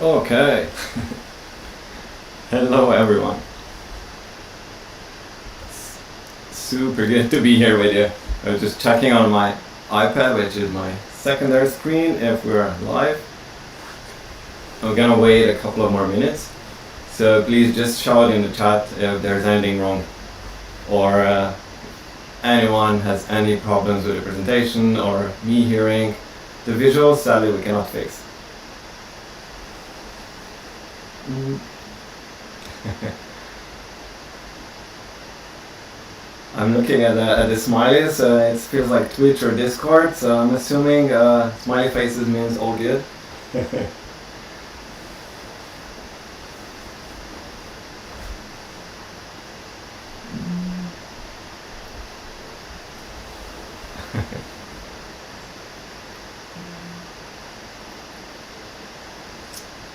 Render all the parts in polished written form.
Okay. Hello everyone. Super good to be here with you. I was just checking on my iPad, which is my secondary screen, if we're live. I'm gonna wait a couple of more minutes. So please just shout in the chat if there's anything wrong, or anyone has any problems with the presentation or me hearing the visuals. Sadly, we cannot fix. I'm looking at the smileys. It feels like Twitch or Discord, so I'm assuming smiley faces means all good.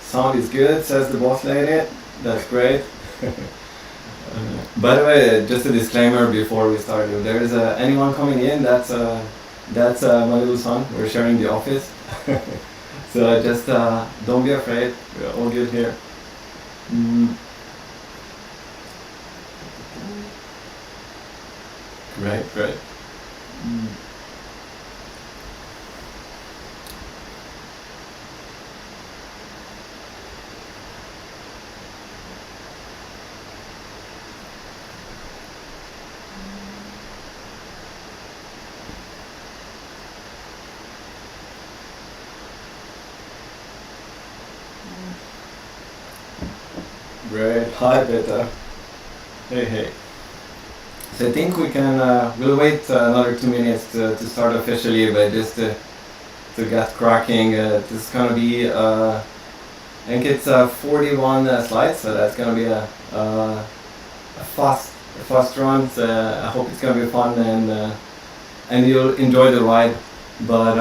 Sound is good, says the boss lady. That's great. By the way, just a disclaimer before we start. If there is anyone coming in, that's my little son. We're sharing the office. So just don't be afraid. We're all good here. Great, great. Great. Hi, Peter. Hey, hey. So I think we can, we'll wait another 2 minutes to start officially, but just to get cracking. This is going to be, I think it's 41 slides, so that's going to be a fast run. So I hope it's going to be fun and you'll enjoy the ride. But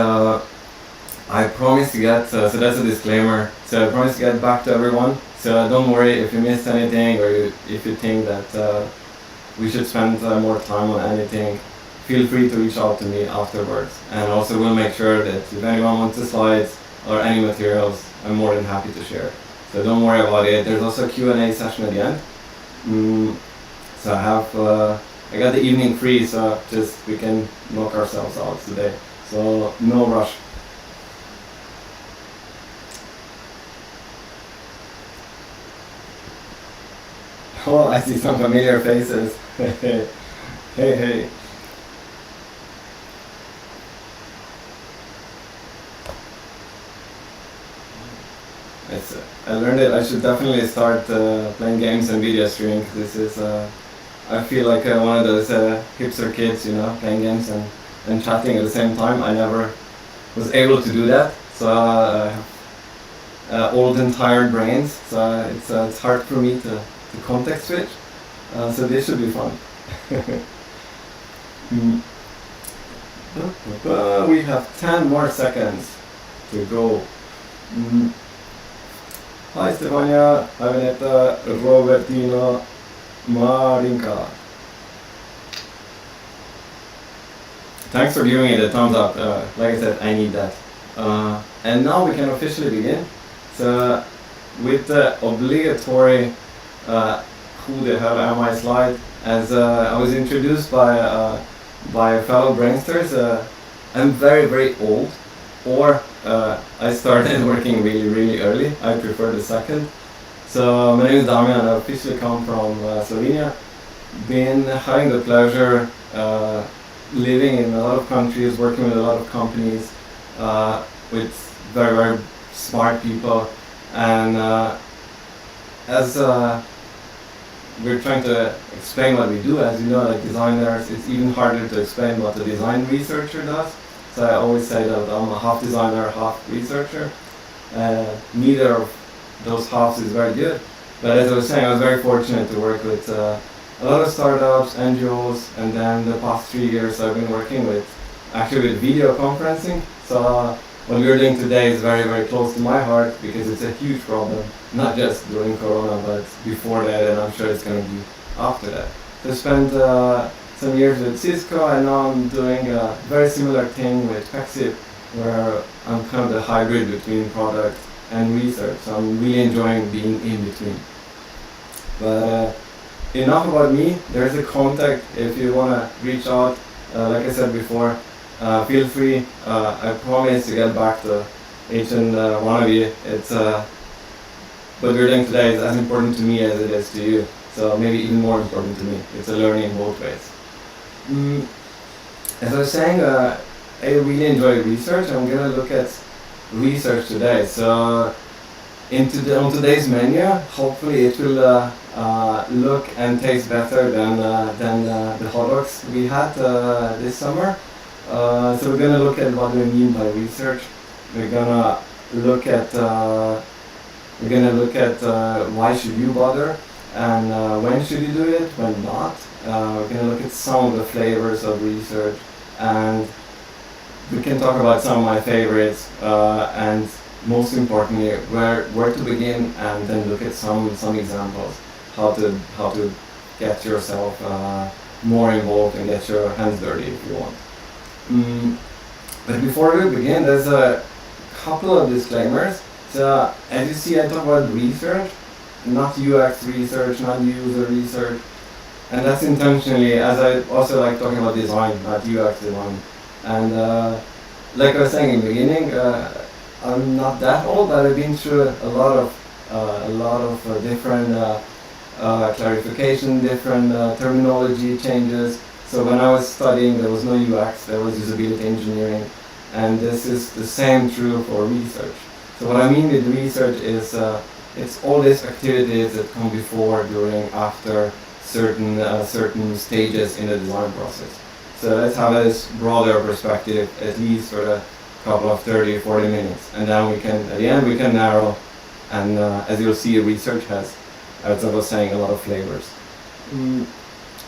I promise to get, so that's a disclaimer, so I promise to get back to everyone. So don't worry if you missed anything, or if you think that we should spend more time on anything, feel free to reach out to me afterwards. And also we'll make sure that if anyone wants the slides or any materials, I'm more than happy to share. So don't worry about it. There's also a Q&A session at the end. So I got the evening free, so just we can knock ourselves out today. So no rush. Oh, I see some familiar faces. Hey, hey. I learned it. I should definitely start playing games and video streaming. This is, I feel like one of those hipster kids, you know, playing games and chatting at the same time. I never was able to do that. So I have old and tired brains. So it's hard for me to context switch, so this should be fun. We have 10 more seconds to go. Hi Stefania, hi Veneta, Robertino, Marinka. Thanks for giving it a thumbs up. Like I said, I need that. And now we can officially begin. So with the obligatory who the hell am I slide, as I was introduced by fellow brainsters. I'm very, very old, or I started working really, really early. I prefer the second. So my name is Damian. I officially come from Slovenia. Been having the pleasure living in a lot of countries, working with a lot of companies, with very, very smart people, and as we're trying to explain what we do. As you know, like designers, it's even harder to explain what a design researcher does. So I always say that I'm a half designer, half researcher. Neither of those halves is very good. But as I was saying, I was very fortunate to work with a lot of startups, NGOs, and then the past 3 years I've been working with video conferencing. So what we're doing today is very, very close to my heart because it's a huge problem, not just during Corona, but before that, and I'm sure it's going to be after that. So I spent some years with Cisco, and now I'm doing a very similar thing with Pexip, where I'm kind of the hybrid between product and research. So I'm really enjoying being in between. But enough about me. There's a contact if you want to reach out. Like I said before, feel free. I promise to get back to each and one of you. It's what we're doing today is as important to me as it is to you. So maybe even more important to me. It's a learning both ways. As I was saying, I really enjoy research. I'm gonna look at research today. So on today's menu, hopefully it will look and taste better than the hot dogs we had this summer. So we're gonna look at what we mean by research. We're gonna look at why should you bother, and when should you do it, when not. We're gonna look at some of the flavors of research, and we can talk about some of my favorites, and most importantly, where to begin, and then look at some examples, how to get yourself more involved and get your hands dirty if you want. But before we begin, there's a couple of disclaimers. So as you see, I talk about research, not UX research, not user research, and that's intentionally, as I also like talking about design, not UX design. And like I was saying in the beginning, I'm not that old, but I've been through a lot of different clarification, different terminology changes. So when I was studying, there was no UX, there was usability engineering, and this is the same true for research. So what I mean with research is it's all these activities that come before, during, after certain stages in the design process. So let's have this broader perspective, at least for a couple of 30, 40 minutes, and then at the end we can narrow. And as you'll see, research has, as I was saying, a lot of flavors.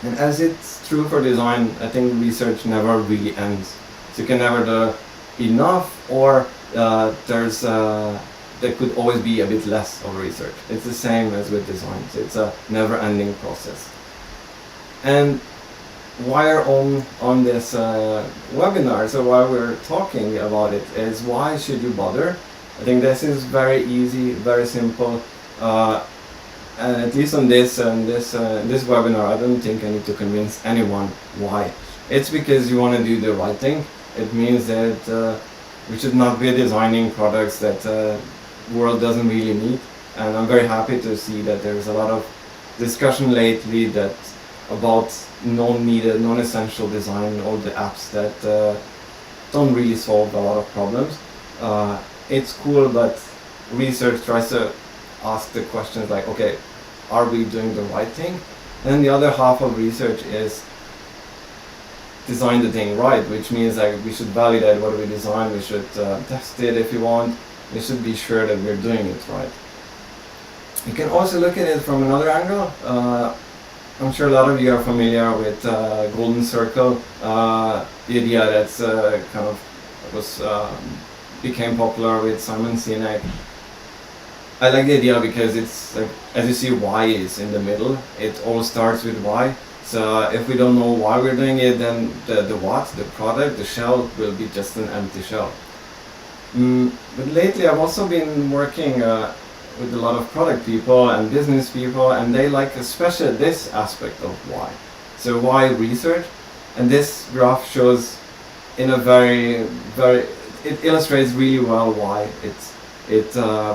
And as it's true for design, I think research never really ends. So you can never do enough, or there could always be a bit less of research. It's the same as with design. So it's a never-ending process. And why are on this webinar, so why we're talking about it, is why should you bother? I think this is very easy, very simple. And at least on this webinar, I don't think I need to convince anyone why. It's because you want to do the right thing. It means that we should not be designing products that the world doesn't really need. And I'm very happy to see that there's a lot of discussion lately about non-needed, non-essential design, all the apps that don't really solve a lot of problems. It's cool, but research tries to ask the questions like, okay, are we doing the right thing? And then the other half of research is design the thing right, which means like we should validate what we design, we should test it if you want, we should be sure that we're doing it right. You can also look at it from another angle. I'm sure a lot of you are familiar with Golden Circle, the idea that's became popular with Simon Sinek. I like the idea because it's like, as you see, why is in the middle. It all starts with why. So if we don't know why we're doing it, then the what, the product, the shell will be just an empty shell. But lately I've also been working with a lot of product people and business people, and they like especially this aspect of why. So why research? And this graph shows in a it illustrates really well why it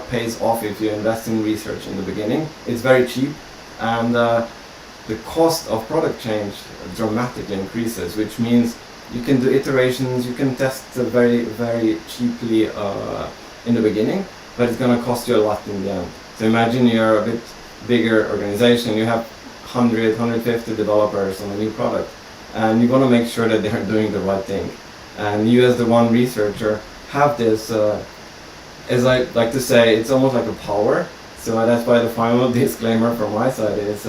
pays off if you invest in research in the beginning. It's very cheap, and the cost of product change dramatically increases, which means you can do iterations, you can test very, very cheaply in the beginning, but it's going to cost you a lot in the end. So imagine you're a bit bigger organization, you have 100, 150 developers on a new product, and you want to make sure that they're doing the right thing. And you as the one researcher have this, as I like to say, it's almost like a power. So that's why the final disclaimer from my side is,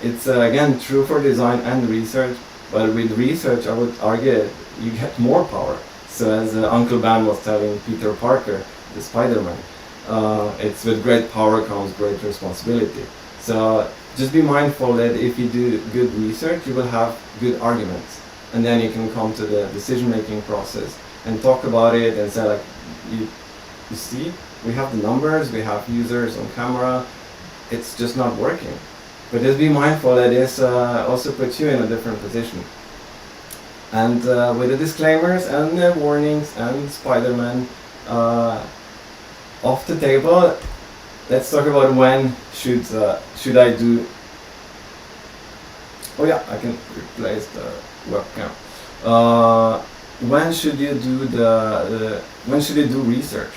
it's again true for design and research, but with research I would argue you get more power. So as Uncle Ben was telling Peter Parker, the Spider-Man, it's with great power comes great responsibility. So just be mindful that if you do good research, you will have good arguments, and then you can come to the decision-making process and talk about it and say like, you see, we have the numbers, we have users on camera, it's just not working. But just be mindful that this also puts you in a different position. And with the disclaimers and the warnings and Spider-Man off the table, let's talk about when should I do. Oh yeah, I can replace the webcam. When should you do when should you do research?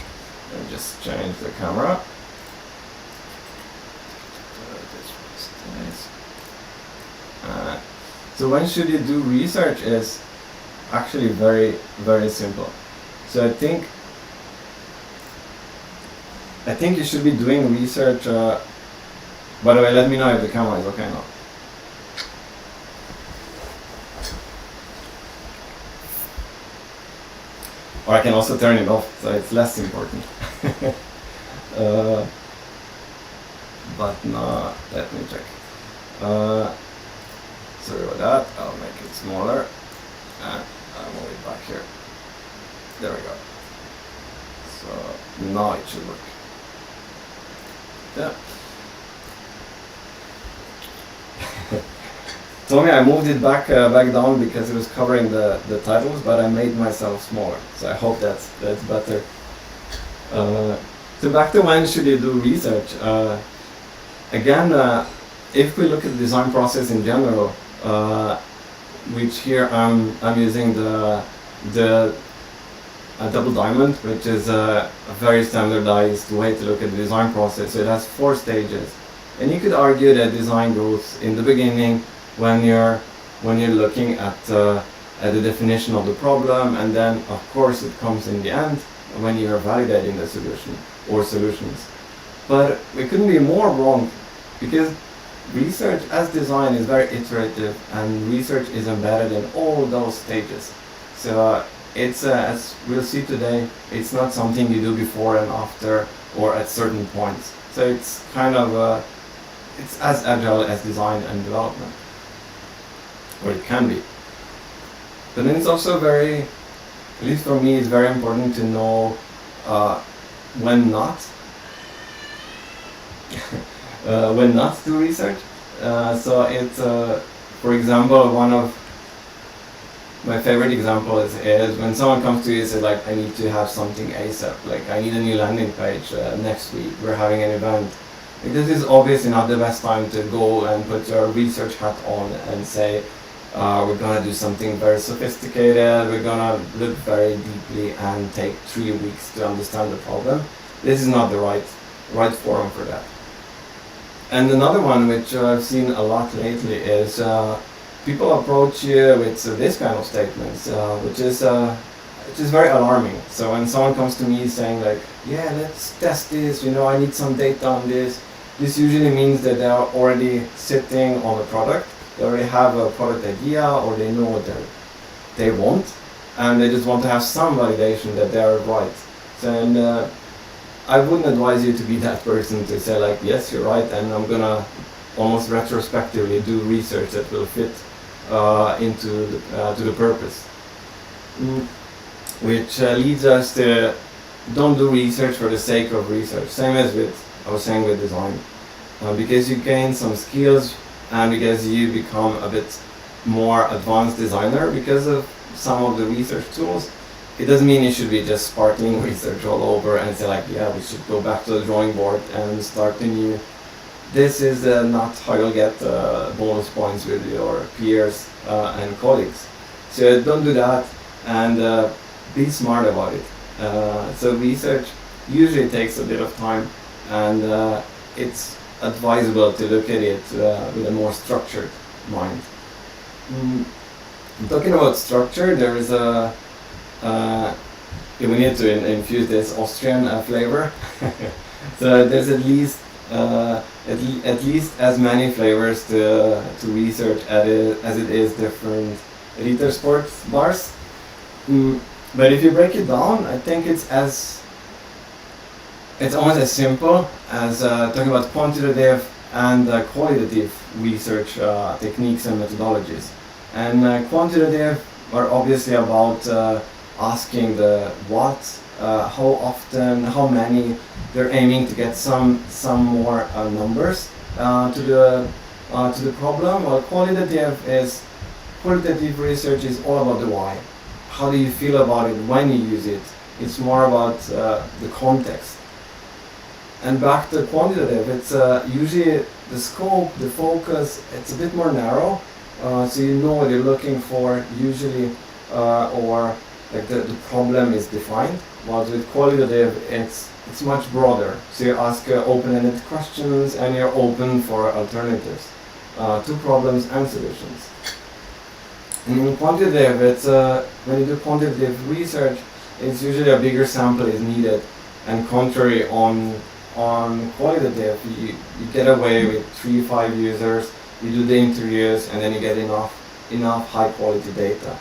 And just change the camera. So when should you do research is actually very, very simple. So I think you should be doing research. By the way, let me know if the camera is okay now. Or I can also turn it off, so it's less important. But no, let me check. Sorry about that, I'll make it smaller and I'll move it back here. There we go. So now it should work. Yeah. Told me I moved it back down because it was covering the titles, but I made myself smaller. So I hope that's better. So back to when should you do research? Again, if we look at the design process in general, which here I'm using the double diamond, which is a very standardized way to look at the design process. So it has 4 stages, and you could argue that design goes in the beginning when you're looking at the definition of the problem, and then of course it comes in the end when you're validating the solution or solutions. But we couldn't be more wrong, because research as design is very iterative, and research is embedded in all those stages. So it's as we'll see today, it's not something you do before and after or at certain points. So it's kind of it's as agile as design and development, or it can be. But then it's also very, at least for me, it's very important to know when not when not to do research. So it's, for example, one of my favorite examples is when someone comes to you and says, like, I need to have something ASAP, like I need a new landing page next week, we're having an event. Like, this is obviously not the best time to go and put your research hat on and say, we're gonna do something very sophisticated, we're gonna look very deeply and take 3 weeks to understand the problem. This is not the right forum for that. And another one which I've seen a lot lately is people approach you with this kind of statements, which is very alarming. So when someone comes to me saying like, yeah, let's test this, I need some data on this, this usually means that they are already sitting on a product, they already have a product idea, or they know what they want, and they just want to have some validation that they are right. So, and I wouldn't advise you to be that person to say like, yes, you're right, and I'm gonna almost retrospectively do research that will fit into the purpose. Which leads us to don't do research for the sake of research. Same as I was saying with design. Because you gain some skills and because you become a bit more advanced designer because of some of the research tools, it doesn't mean you should be just sparkling research all over and say like, yeah, we should go back to the drawing board and start anew. This is not how you'll get bonus points with your peers and colleagues. So don't do that, and be smart about it. So research usually takes a bit of time, and it's advisable to look at it with a more structured mind. Talking about structure, there is we need to infuse this Austrian flavor. So there's at least as many flavors to research as it is different Ritter sports bars. But if you break it down, I think it's almost as simple as talking about quantitative and qualitative research techniques and methodologies. And quantitative are obviously about asking the what, how often, how many. They're aiming to get some more numbers to the problem. While qualitative research is all about the why. How do you feel about it when you use it? It's more about the context. And back to quantitative, it's usually the scope, the focus, it's a bit more narrow. So you know what you're looking for usually, or like the problem is defined. While with qualitative, it's much broader. So you ask open-ended questions and you're open for alternatives to problems and solutions. And in quantitative, it's when you do quantitative research, it's usually a bigger sample is needed. And contrary on qualitative, you get away with 3-5 users. You do the interviews, and then you get enough high-quality data.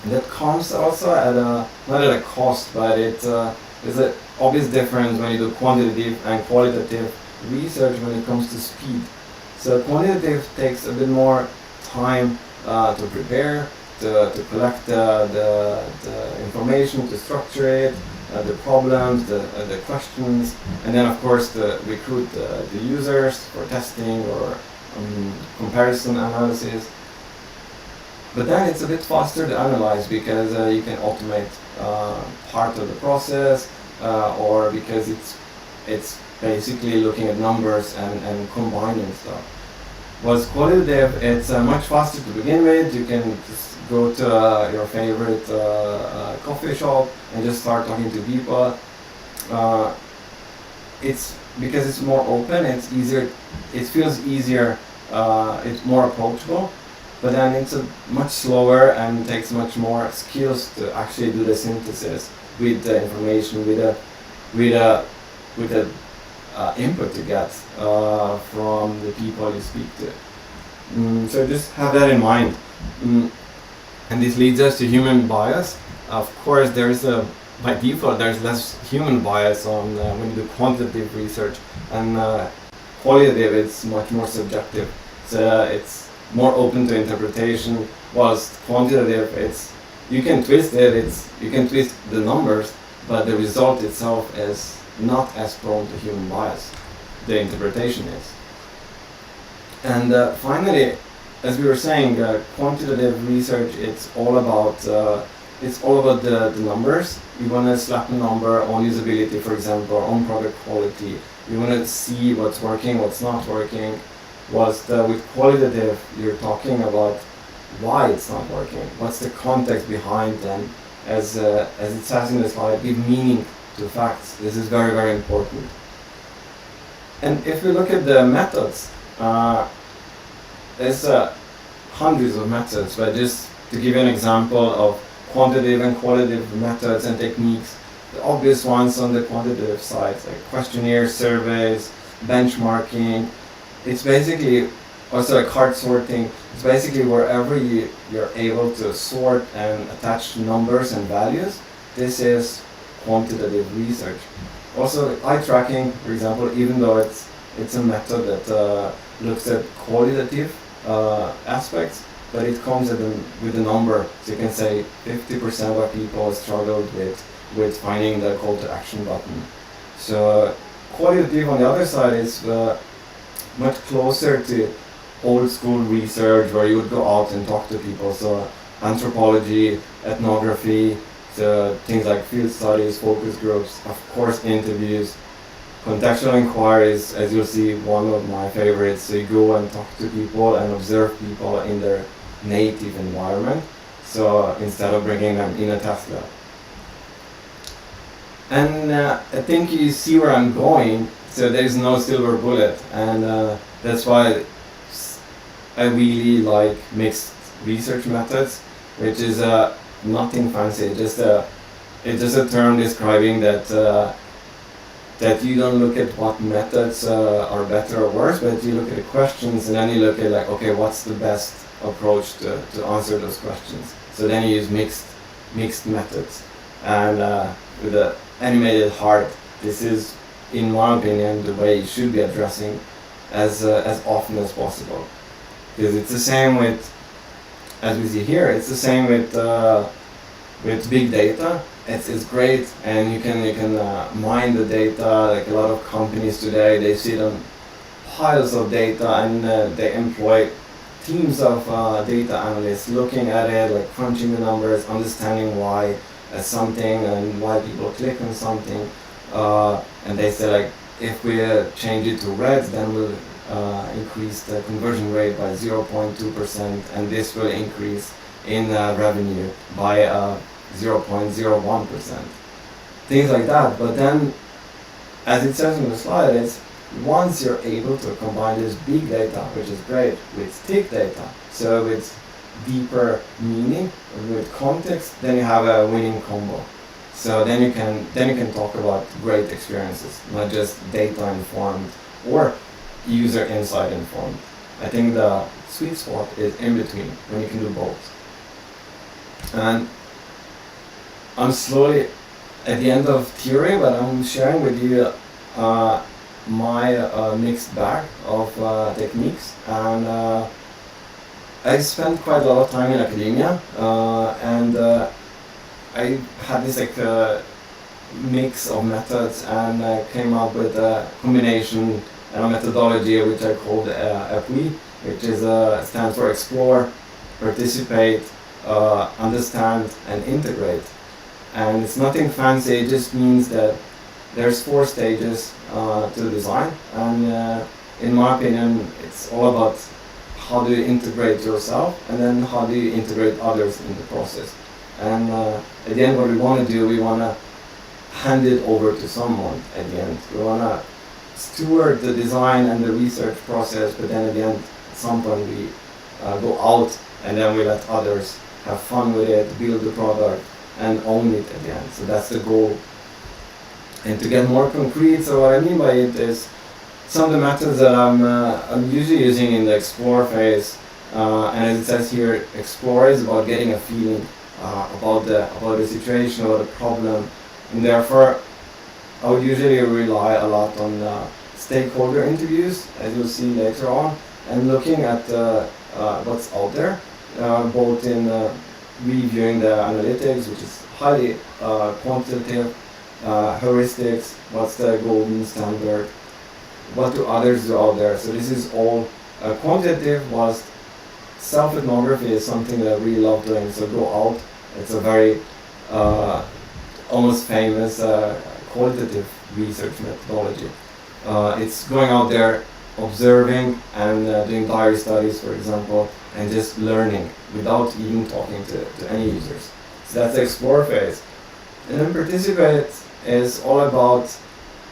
That comes also at not at a cost, but there's an obvious difference when you do quantitative and qualitative research when it comes to speed. So quantitative takes a bit more time to prepare, to collect the information, to structure it, the problems, the questions, and then of course to recruit the users for testing or comparison analysis. But then it's a bit faster to analyze because you can automate part of the process, or because it's basically looking at numbers and combining stuff. Was qualitative, it's much faster to begin with. You can just go to your favorite coffee shop and just start talking to people. It's because it's more open, it's easier, it feels easier, it's more approachable, but then it's a much slower and takes much more skills to actually do the synthesis with the information, with the input you get from the people you speak to. So just have that in mind. And this leads us to human bias. Of course, by default, there's less human bias on when you do quantitative research, and qualitative, it's much more subjective. So it's more open to interpretation, whilst quantitative, you can twist it, you can twist the numbers, but the result itself is not as prone to human bias. The interpretation is. And finally, as we were saying, quantitative research, it's all about the numbers. You want to slap a number on usability, for example, or on product quality. You want to see what's working, what's not working. Whilst with qualitative, you're talking about why it's not working. What's the context behind them? As it says in the slide, give meaning to facts. This is very, very important. And if we look at the methods, there's hundreds of methods, but just to give you an example of quantitative and qualitative methods and techniques, the obvious ones on the quantitative side, like questionnaires, surveys, benchmarking. It's basically also like card sorting. It's basically wherever you're able to sort and attach numbers and values. This is quantitative research. Also, eye tracking, for example, even though it's a method that looks at qualitative aspects, but it comes with a number. So you can say 50% of people struggled with finding the call to action button. So qualitative on the other side is much closer to old school research where you would go out and talk to people. So anthropology, ethnography, so things like field studies, focus groups, of course interviews, contextual inquiries, as you'll see, one of my favorites. So you go and talk to people and observe people in their native environment. So instead of bringing them in a test lab. And I think you see where I'm going. So there's no silver bullet, and that's why I really like mixed research methods, which is nothing fancy. It's just a term describing that you don't look at what methods are better or worse, but you look at the questions and then you look at like, okay, what's the best approach to answer those questions? So then you use mixed methods, and with the animated heart, this is, in my opinion, the way you should be addressing as often as possible. Because it's the same with, as we see here, it's the same with with big data, it's great, and you can mine the data. Like a lot of companies today, they sit on piles of data, and they employ teams of data analysts looking at it, like crunching the numbers, understanding why something and why people click on something, and they say like, if we change it to red, then we'll increase the conversion rate by 0.2%, and this will increase in revenue by 0.01%. Things like that. But then, as it says in the slide, it's once you're able to combine this big data, which is great, with thick data, so with deeper meaning, with context, then you have a winning combo. So then you can talk about great experiences, not just data informed or user insight informed. I think the sweet spot is in between, when you can do both. And I'm slowly at the end of theory, but I'm sharing with you my mixed bag of techniques, and I spent quite a lot of time in academia, and I had this like mix of methods, and came up with a combination and a methodology which I called EPWI, which is stands for explore, participate, understand, and integrate. And it's nothing fancy. It just means that there's 4 stages to design, and in my opinion, it's all about how do you integrate yourself, and then how do you integrate others in the process. And at the end, what we want to do, we want to hand it over to someone at the end. We want to steward the design and the research process, but then at the end, at some point, we go out, and then we let others have fun with it, build the product, and own it at the end. So that's the goal. And to get more concrete, so what I mean by it is some of the methods that I'm usually using in the explore phase, and as it says here, explore is about getting a feeling about the situation or the problem, and therefore I would usually rely a lot on stakeholder interviews, as you'll see later on, and looking at what's out there, both in reviewing the analytics, which is highly quantitative, heuristics, what's the golden standard, what do others do out there. So this is all quantitative, whilst self-ethnography is something that I really love doing. So go out, it's a very almost famous qualitative research methodology. It's going out there, observing, and doing diary studies, for example, and just learning without even talking to any users. So that's the explore phase. And then participate is all about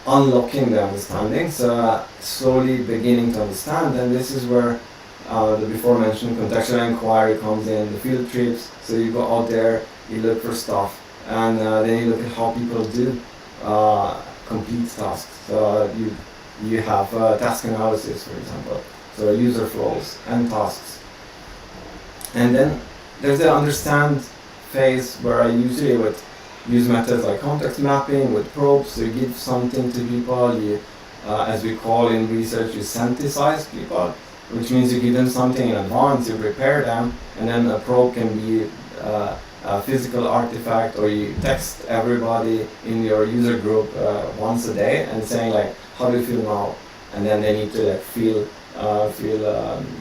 unlocking the understanding, so slowly beginning to understand, and this is where the before mentioned contextual inquiry comes in, the field trips. So you go out there, you look for stuff, and then you look at how people do complete tasks. So you have task analysis, for example, so user flows and tasks. And then there's the understand phase, where I usually would use methods like context mapping with probes. So you give something to people, you, as we call in research, you synthesize people, which means you give them something in advance, you prepare them, and then a probe can be a physical artifact, or you text everybody in your user group once a day and saying like, how do you feel now? And then they need to like feel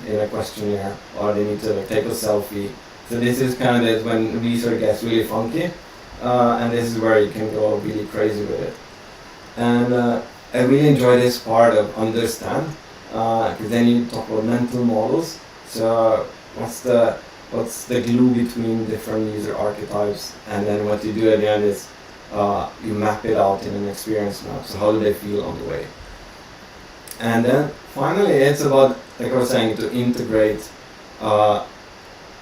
in a questionnaire, or they need to like take a selfie. So this is kind of when research gets really funky, and this is where you can go really crazy with it. And I really enjoy this part of understand, because then you talk about mental models. So what's the glue between different user archetypes, and then what you do at the end is you map it out in an experience map. So how do they feel on the way? And then finally, it's about, like I was saying, to integrate.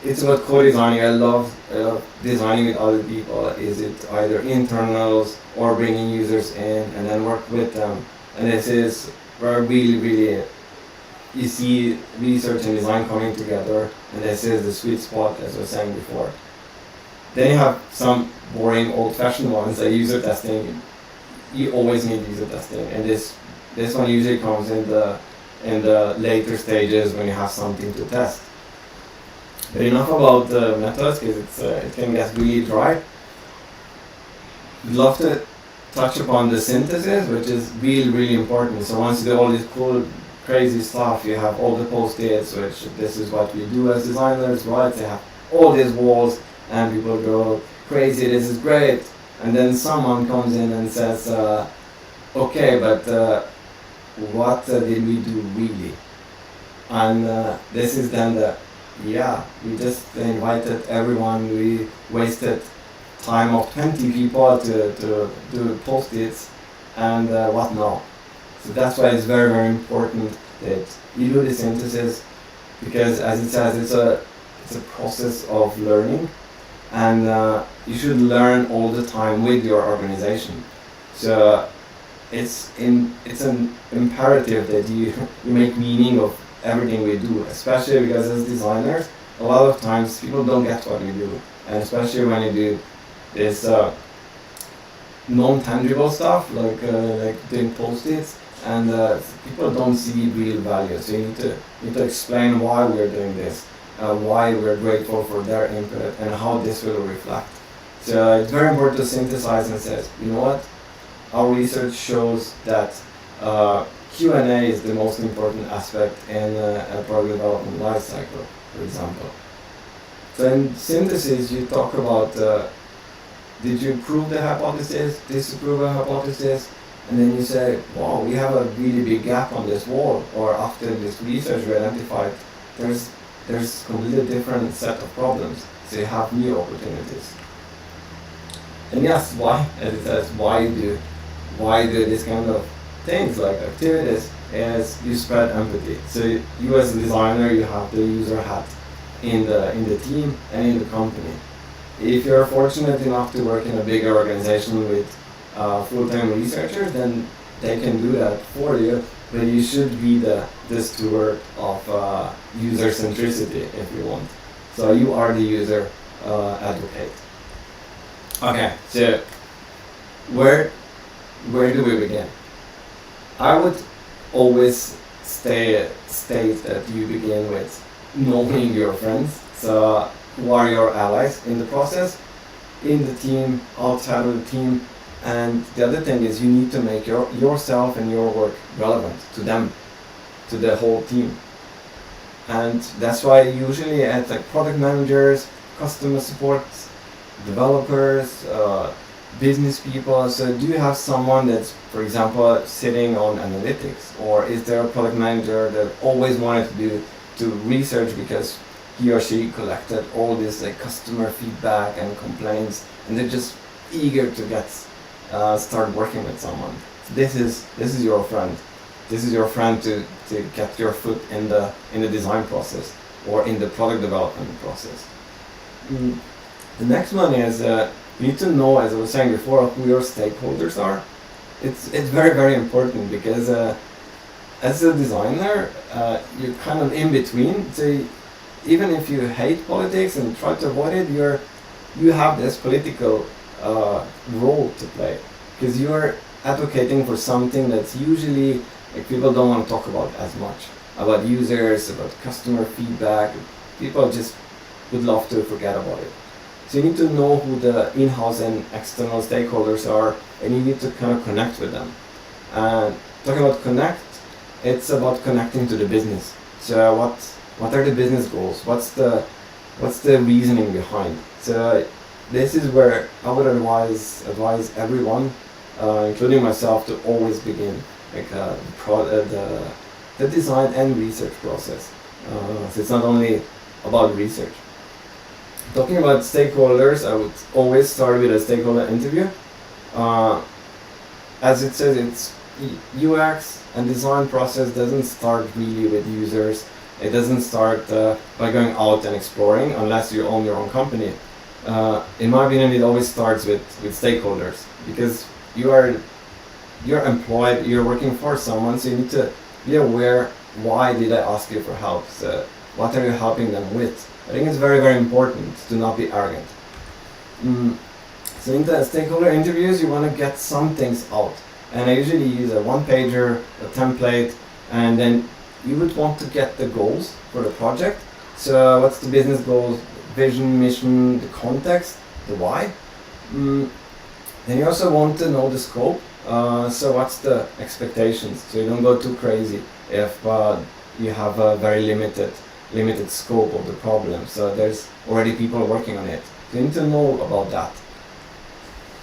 It's about co-designing. I love designing with other people. Is it either internals or bringing users in and then work with them? And this is where really you see research and design coming together, and this is the sweet spot, as I was saying before. Then you have some boring old-fashioned ones, like user testing. You always need user testing, and this one usually comes in the later stages when you have something to test. But enough about the methods, because it can get really dry. we'd love to touch upon the synthesis, which is really, really important. So once you do all this cool, crazy stuff, you have all the post-its, which this is what we do as designers, right? They have all these walls, and people go crazy, this is great. And then someone comes in and says, okay, but what did we do really? And this is then we just invited everyone, we wasted time of 20 people to do post-its, and what now? So that's why it's very, very important that you do the synthesis, because as it says, it's a process of learning, and you should learn all the time with your organization. So it's an imperative that you make meaning of everything we do, especially because as designers, a lot of times people don't get what we do, and especially when you do this non-tangible stuff like doing post-its, and people don't see real value. So you need to explain why we're doing this, why we're grateful for their input, and how this will reflect. So it's very important to synthesize and say, you know what, our research shows that Q&A is the most important aspect in a product development lifecycle, for example. So in synthesis, you talk about did you prove the hypothesis, disprove a hypothesis, and then you say, wow, we have a really big gap on this wall, or after this research we identified there's completely different set of problems, so you have new opportunities. And yes, why, as it says, why do this kind of things like activities, is you spread empathy. So you as a designer, you have the user hat in the team and in the company. If you're fortunate enough to work in a bigger organization with full-time researchers, then they can do that for you, but you should be the steward of user centricity if you want. So you are the user advocate. Okay, so where do we begin? I would always state that you begin with knowing your friends. So who are your allies in the process, in the team, outside of the team, and the other thing is you need to make yourself and your work relevant to them, to the whole team. And that's why usually at like product managers, customer support, developers, business people, so do you have someone that's, for example, sitting on analytics, or is there a product manager that always wanted to do research because he or she collected all this like customer feedback and complaints, and they're just eager to get start working with someone? So this is your friend. This is your friend to get your foot in the design process or in the product development process. The next one is you need to know, as I was saying before, who your stakeholders are. It's very, very important because as a designer, you're kind of in between. So even if you hate politics and try to avoid it, you have this political role to play, because you're advocating for something that's usually like people don't want to talk about as much, about users, about customer feedback. People just would love to forget about it. So you need to know who the in-house and external stakeholders are, and you need to kind of connect with them. And talking about connect, it's about connecting to the business. So what are the business goals? What's the reasoning behind? So this is where I would advise everyone, including myself, to always begin like the design and research process. So it's not only about research. Talking about stakeholders, I would always start with a stakeholder interview. As it says, it's UX and design process doesn't start really with users. It doesn't start by going out and exploring unless you own your own company. In my opinion, it always starts with stakeholders, because you're employed, you're working for someone, so you need to be aware, why did I ask you for help? So what are you helping them with? I think it's very, very important to not be arrogant. So in the stakeholder interviews, you want to get some things out. And I usually use a one-pager, a template, and then you would want to get the goals for the project. So what's the business goals, vision, mission, the context, the why. Then you also want to know the scope. So what's the expectations? So you don't go too crazy if you have a very limited scope of the problem. So there's already people working on it. So you need to know about that.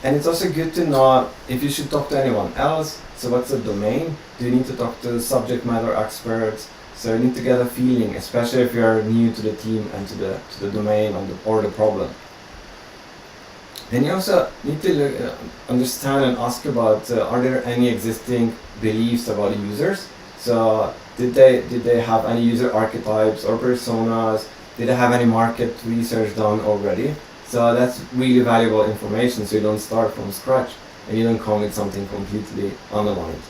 And it's also good to know if you should talk to anyone else. So what's the domain? Do you need to talk to subject matter experts? So you need to get a feeling, especially if you're new to the team and to the domain or the problem. Then you also need to understand and ask about are there any existing beliefs about users? So did they have any user archetypes or personas? Did they have any market research done already? So that's really valuable information, so you don't start from scratch and you don't come with something completely unaligned.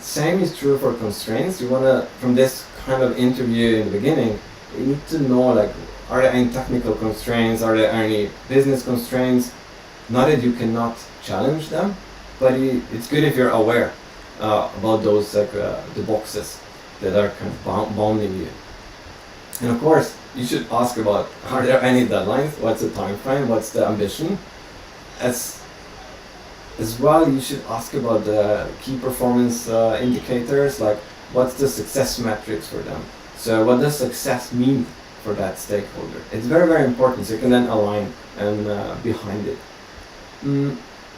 Same is true for constraints. You wanna, from this kind of interview in the beginning, you need to know, like, are there any technical constraints? Are there any business constraints? Not that you cannot challenge them, but it's good if you're aware about those, like the boxes that are kind of bounding you. And of course, you should ask about, are there any deadlines? What's the time frame? What's the ambition? As well, you should ask about the key performance indicators, like what's the success metrics for them? So what does success mean for that stakeholder? It's very, very important, so you can then align and behind it.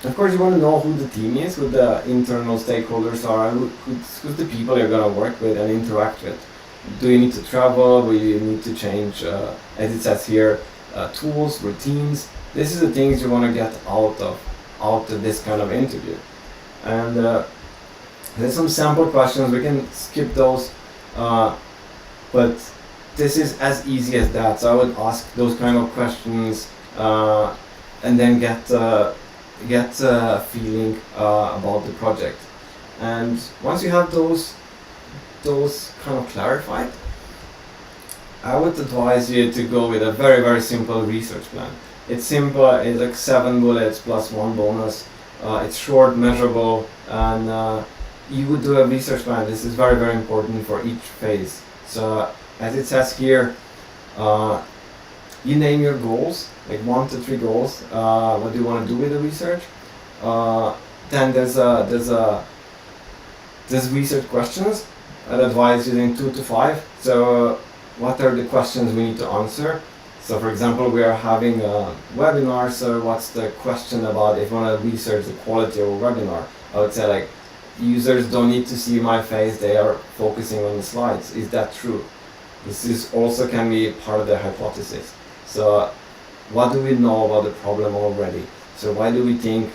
Of course, you want to know who the team is, who the internal stakeholders are, who's the people you're going to work with and interact with. Do you need to travel? Will you need to change, as it says here, tools, routines? This is the things you want to get out of this kind of interview. And there's some sample questions, we can skip those, but this is as easy as that. So I would ask those kind of questions and then get a feeling about the project. And once you have those kind of clarified, I would advise you to go with a very, very simple research plan. It's simple, it's like 7 bullets plus 1 bonus. It's short, measurable, and you would do a research plan. This is very, very important for each phase. So as it says here, you name your goals, like 1 to 3 goals. What do you want to do with the research? Then there's research questions. I'd advise using 2 to 5. So what are the questions we need to answer? So for example, we are having a webinar, so what's the question about if you want to research the quality of a webinar? I would say, like, users don't need to see my face, they are focusing on the slides. Is that true? This is also can be part of the hypothesis. So what do we know about the problem already? So why do we think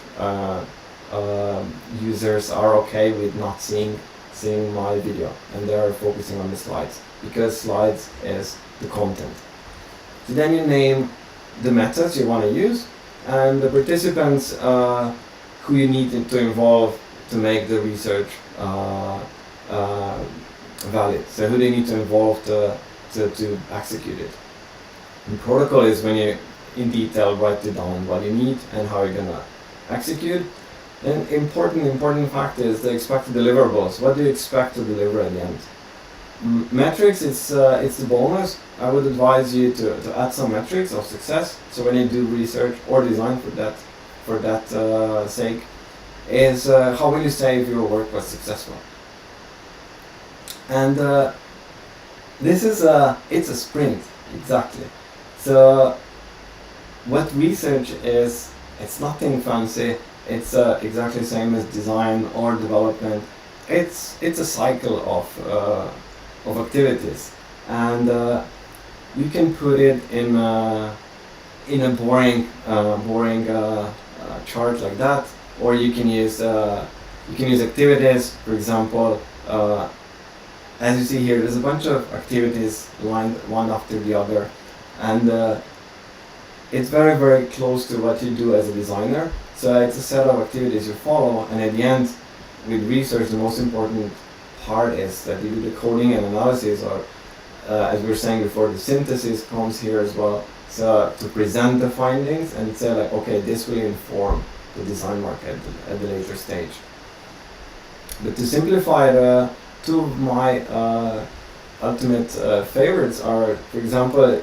users are okay with not seeing my video and they are focusing on the slides? Because slides is the content. So then you name the methods you want to use and the participants who you need to involve to make the research valid. So who they need to involve to execute it. And protocol is when you in detail write it down what you need and how you're gonna execute. And important fact is the expected deliverables. What do you expect to deliver at the end? Metrics, it's the bonus. I would advise you to add some metrics of success. So when you do research or design for that sake, is how will you say if your work was successful? And this is it's a sprint, exactly. So what research is, it's nothing fancy. It's exactly the same as design or development. It's a cycle of activities, and you can put it in a boring chart like that, or you can use activities. For example, as you see here, there's a bunch of activities lined one after the other, and it's very, very close to what you do as a designer. So it's a set of activities you follow, and at the end, with research, the most important part is that you do the coding and analysis, or as we were saying before, the synthesis comes here as well. So to present the findings and say, like, okay, this will inform the design work at the later stage. But to simplify it, two of my ultimate favorites are, for example,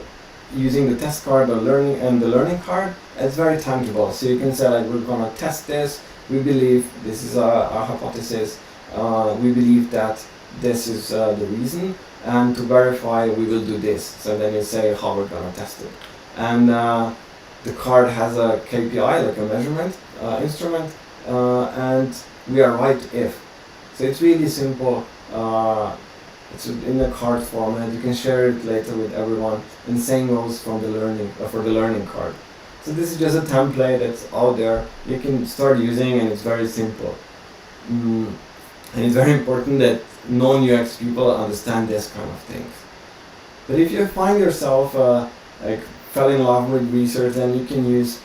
using the test card or the learning card, it's very tangible. So you can say like, we're gonna test this. We believe this is our hypothesis. We believe that this is the reason, and to verify we will do this. So then you say how we're gonna test it, and the card has a KPI, like a measurement instrument, and we are right if. So it's really simple. It's in a card format. You can share it later with everyone, and same goes from the learning for the learning card. So this is just a template that's out there. You can start using, and it's very simple. And it's very important that non-UX people understand this kind of things. But if you find yourself like fell in love with research, then you can use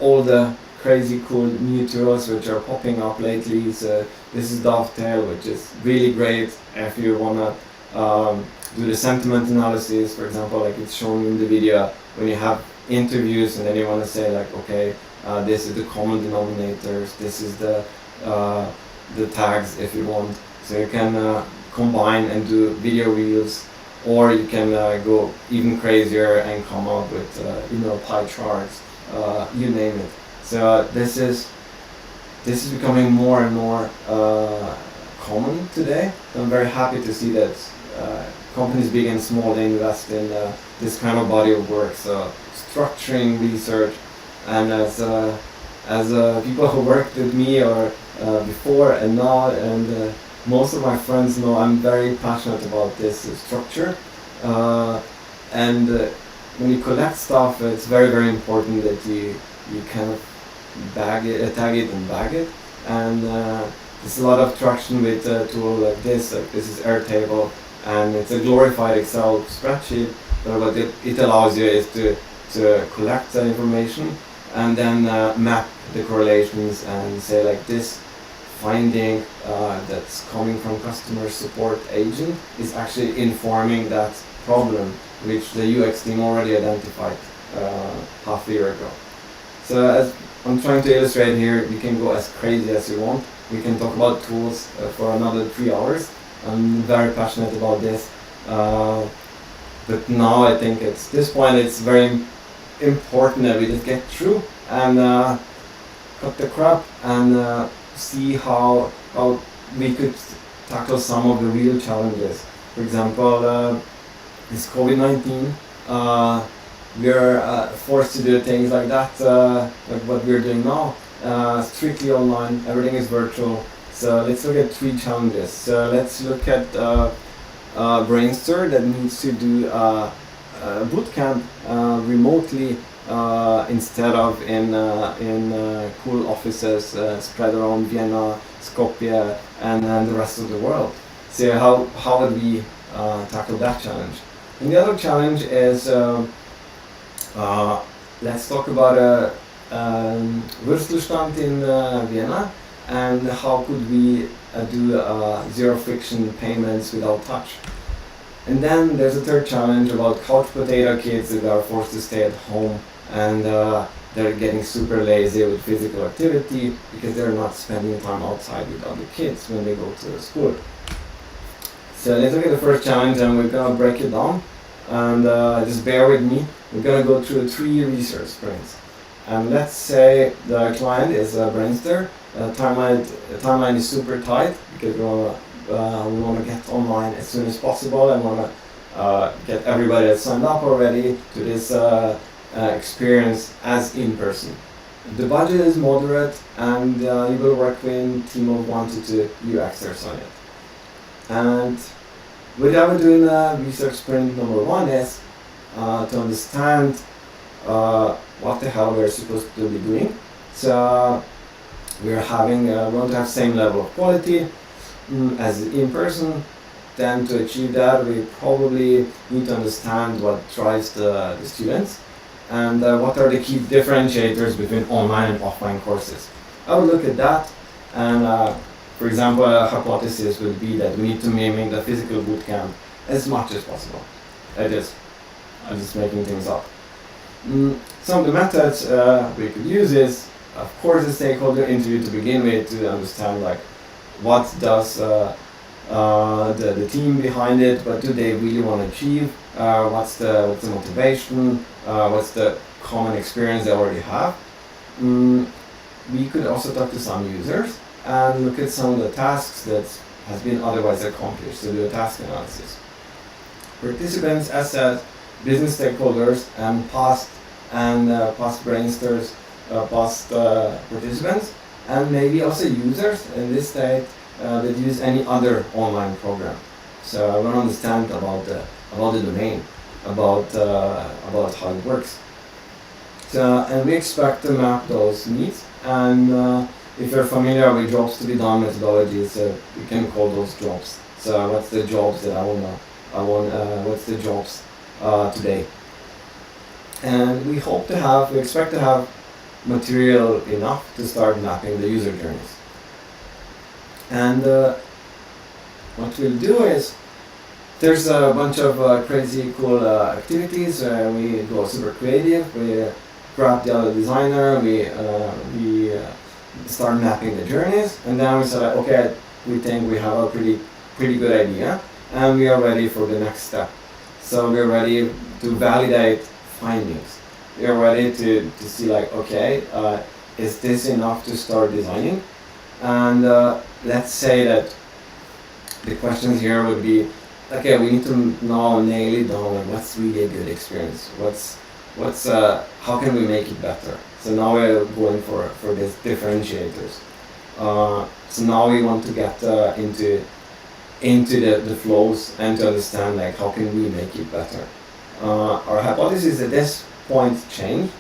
all the crazy cool new tools which are popping up lately. So this is Dovetail, which is really great if you wanna do the sentiment analysis, for example, like it's shown in the video when you have interviews and then you wanna say like, okay, this is the common denominators, this is the tags if you want. So you can combine and do video reels, or you can go even crazier and come up with pie charts, you name it. So this is becoming more and more common today. So I'm very happy to see that companies big and small, they invest in this kind of body of work. So structuring research, and as people who worked with me or before and now, and most of my friends know, I'm very passionate about this structure. And when you collect stuff, it's very, very important that you kind of tag it and bag it. And there's a lot of traction with a tool like this. Like this is Airtable, and it's a glorified Excel spreadsheet. But what it allows you is to collect that information and then map the correlations and say like this finding that's coming from customer support agent is actually informing that problem which the UX team already identified half a year ago. So as I'm trying to illustrate here, you can go as crazy as you want. We can talk about tools for another 3 hours. I'm very passionate about this. But now I think at this point it's very important that we just get through and cut the crap and see how we could tackle some of the real challenges. For example, this COVID-19, we are forced to do things like that, like what we're doing now, strictly online, everything is virtual. So let's look at 3 challenges. So let's look at Brainster that needs to do bootcamp remotely instead of in cool offices spread around Vienna, Skopje, and the rest of the world. So how would we tackle that challenge? And the other challenge is let's talk about Würstelstand in Vienna, and how could we do zero friction payments without touch. And then there's a third challenge about couch potato kids that are forced to stay at home, and they're getting super lazy with physical activity because they're not spending time outside with other kids when they go to school. So let's look at the first challenge, and we're gonna break it down, and just bear with me. We're gonna go through 3 research sprints. And let's say the client is Brainster. Timeline is super tight because we want to get online as soon as possible and want to get everybody that's signed up already to this experience as in person. The budget is moderate, and you will work with a team of 1 to 2 UXers on it. And what I would do in research sprint number 1 is to understand what the hell we're supposed to be doing. So we're going to have same level of quality as in person. Then to achieve that, we probably need to understand what drives the students and what are the key differentiators between online and offline courses. I would look at that, and for example, a hypothesis would be that we need to mimic the physical bootcamp as much as possible. I'm just making things up. Some of the methods we could use is, of course, a stakeholder interview to begin with, to understand like what does the team behind it, what do they really want to achieve, what's the motivation, what's the common experience they already have. We could also talk to some users and look at some of the tasks that has been otherwise accomplished, so do a task analysis. Participants, as said, business stakeholders and past brainsters, past participants, and maybe also users in this state that use any other online program. So I want to understand about the domain, about how it works. So, and we expect to map those needs, and if you're familiar with jobs to be done methodologies, we can call those jobs. So what's the jobs that what's the jobs today? And we expect to have material enough to start mapping the user journeys. And what we'll do is, there's a bunch of crazy cool activities. We go super creative. We grab the other designer. We start mapping the journeys, and then we say, like, okay, we think we have a pretty good idea, and we are ready for the next step. So we're ready to validate findings. We are ready to see, like, okay, is this enough to start designing? And let's say that the questions here would be, okay, we need to now nail it down, like, what's really a good experience? How can we make it better? So now we're going for these differentiators. So now we want to get into the flows and to understand, like, how can we make it better. Our hypothesis at this point changed,